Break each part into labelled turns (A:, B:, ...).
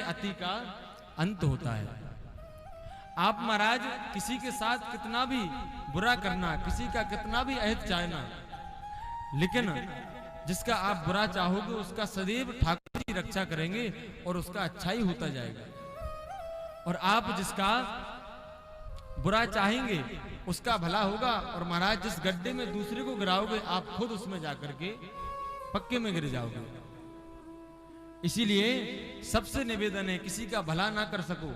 A: अति का अंत होता है। आप महाराज किसी के साथ कितना भी बुरा करना, किसी का कितना भी अहित चाहना, लेकिन जिसका आप बुरा चाहोगे उसका सदैव ठाकुर जी रक्षा करेंगे और उसका अच्छा ही होता जाएगा। और आप जिसका बुरा चाहेंगे उसका भला होगा। और महाराज जिस गड्ढे में दूसरे को गिराओगे आप खुद उसमें जाकर के पक्के में गिर जाओगे। इसीलिए सबसे निवेदन है, किसी का भला ना कर सको,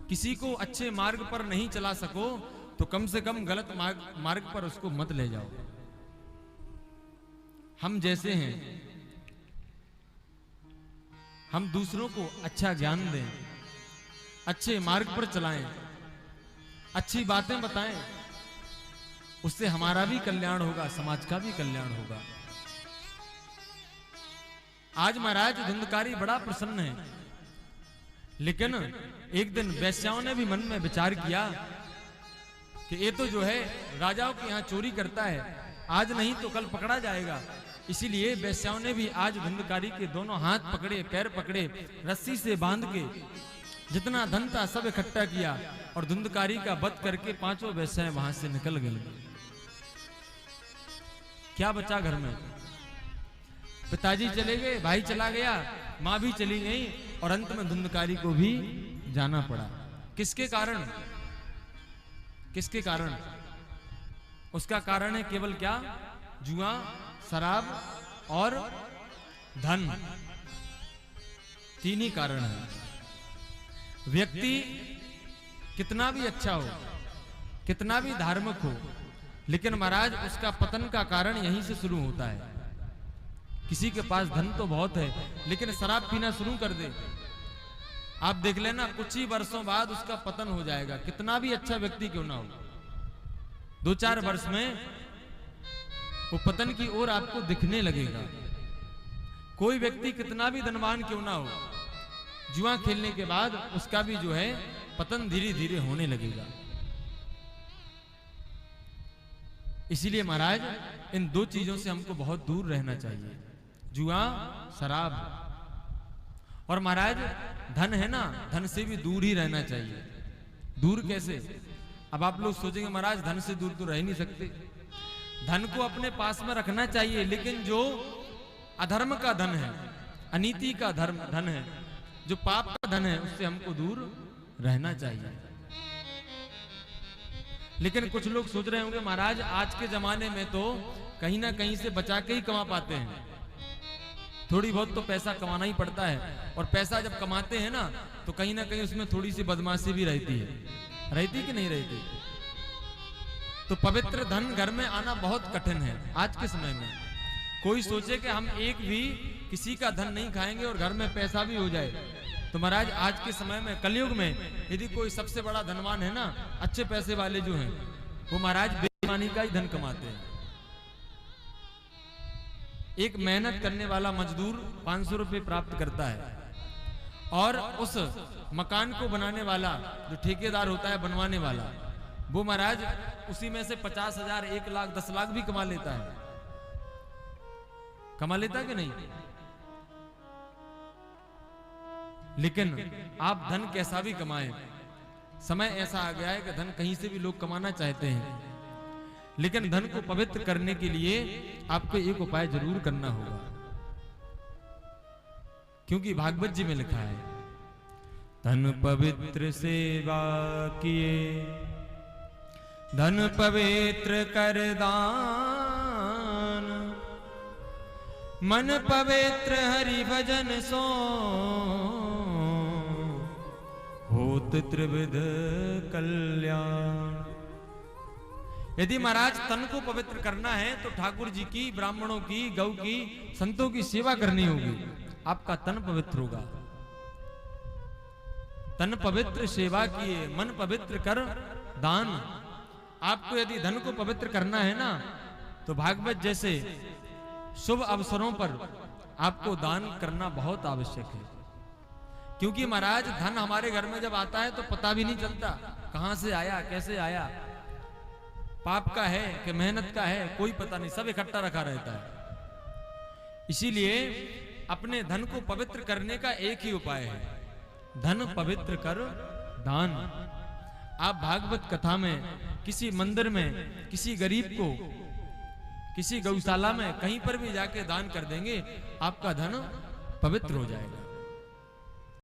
A: किसी को अच्छे मार्ग पर नहीं चला सको तो कम से कम गलत मार्ग पर उसको मत ले जाओ। हम जैसे हैं, हम दूसरों को अच्छा ज्ञान दें, अच्छे मार्ग पर चलाएं, अच्छी बातें बताएं, उससे हमारा भी कल्याण होगा, समाज का भी कल्याण होगा। आज महाराज धुंधकारी बड़ा प्रसन्न है, लेकिन एक दिन वैश्याओं ने भी मन में विचार किया कि ये तो जो है राजाओं के यहां चोरी करता है, आज नहीं तो कल पकड़ा जाएगा। इसीलिए वैश्याओं ने भी आज धुंधकारी के दोनों हाथ पकड़े, पैर पकड़े, रस्सी से बांध के जितना धन था सब इकट्ठा किया और धुंधकारी का वध करके पांचों वैश्याएं वहां से निकल गई। क्या बचा घर में? पिताजी चले गए, भाई चला गया, मां भी चली गई और अंत में धुंधकारी को भी जाना पड़ा। किसके कारण? किसके कारण? उसका कारण है केवल क्या? जुआ, शराब और धन, तीन ही कारण है। व्यक्ति कितना भी अच्छा हो, कितना भी धार्मिक हो, लेकिन महाराज उसका पतन का कारण यहीं से शुरू होता है। किसी के पास धन तो बहुत है लेकिन शराब पीना शुरू कर दे, आप देख लेना कुछ ही वर्षों बाद उसका पतन हो जाएगा। कितना भी अच्छा व्यक्ति क्यों ना हो, 2-4 वर्ष में वो पतन की ओर आपको दिखने लगेगा। कोई व्यक्ति कितना भी धनवान क्यों ना हो, जुआ खेलने के बाद उसका भी जो है पतन धीरे धीरे होने लगेगा। इसीलिए महाराज इन दो चीजों से हमको बहुत दूर रहना चाहिए, जुआ, शराब। और महाराज धन है ना, धन से भी दूर ही रहना चाहिए। दूर कैसे? अब आप लोग सोचेंगे महाराज धन से दूर तो रह नहीं सकते। धन को अपने पास में रखना चाहिए, लेकिन जो अधर्म का धन है, अनीति का धन है, जो पाप का धन है, उससे हमको दूर रहना चाहिए। लेकिन कुछ लोग सोच रहे होंगे महाराज आज के जमाने में तो कहीं ना कहीं से बचा के ही कमा पाते हैं, थोड़ी बहुत तो पैसा कमाना ही पड़ता है। और पैसा जब कमाते हैं ना तो कहीं ना कहीं उसमें थोड़ी सी बदमाशी भी रहती है, रहती कि नहीं रहती? तो पवित्र धन घर में आना बहुत कठिन है आज के समय में। कोई सोचे कि हम एक भी किसी का धन नहीं खाएंगे और घर में पैसा भी हो जाए, तो महाराज आज के समय में कलयुग में यदि कोई सबसे बड़ा धनवान है ना, अच्छे पैसे वाले जो हैं, वो महाराज बेईमानी का ही धन कमाते हैं। एक मेहनत करने वाला मजदूर 500 रुपए प्राप्त करता है और उस मकान को बनाने वाला जो ठेकेदार होता है, बनवाने वाला, वो महाराज उसी में से 50,000, 1 लाख, 10 लाख भी कमा लेता है। कमा लेता है कि नहीं? लेकिन आप धन कैसा भी कमाएं, समय ऐसा आ गया है कि धन कहीं से भी लोग कमाना चाहते हैं, लेकिन धन को पवित्र करने के लिए आपको एक उपाय जरूर करना होगा। क्योंकि भागवत जी में लिखा है, धन पवित्र सेवा किए, धन पवित्र कर दान, मन पवित्र हरि भजन सो, होत त्रिविध कल्याण। यदि महाराज तन को पवित्र करना है तो ठाकुर जी की, ब्राह्मणों की, गौ की, संतों की सेवा करनी होगी, आपका तन पवित्र होगा। तन पवित्र सेवा किए, मन पवित्र कर दान। आपको यदि धन को पवित्र करना है ना, तो भागवत जैसे शुभ अवसरों पर आपको दान करना बहुत आवश्यक है। क्योंकि महाराज धन हमारे घर में जब आता है तो पता भी नहीं चलता कहां से आया, कैसे आया, पाप का है कि मेहनत का है, कोई पता नहीं, सब इकट्ठा रखा रहता है। इसीलिए अपने धन को पवित्र करने का एक ही उपाय है, धन पवित्र कर दान। आप भागवत कथा में किसी मंदिर में किसी गरीब को, किसी गौशाला में कहीं पर भी जाके दान कर देंगे, आपका धन पवित्र हो जाएगा।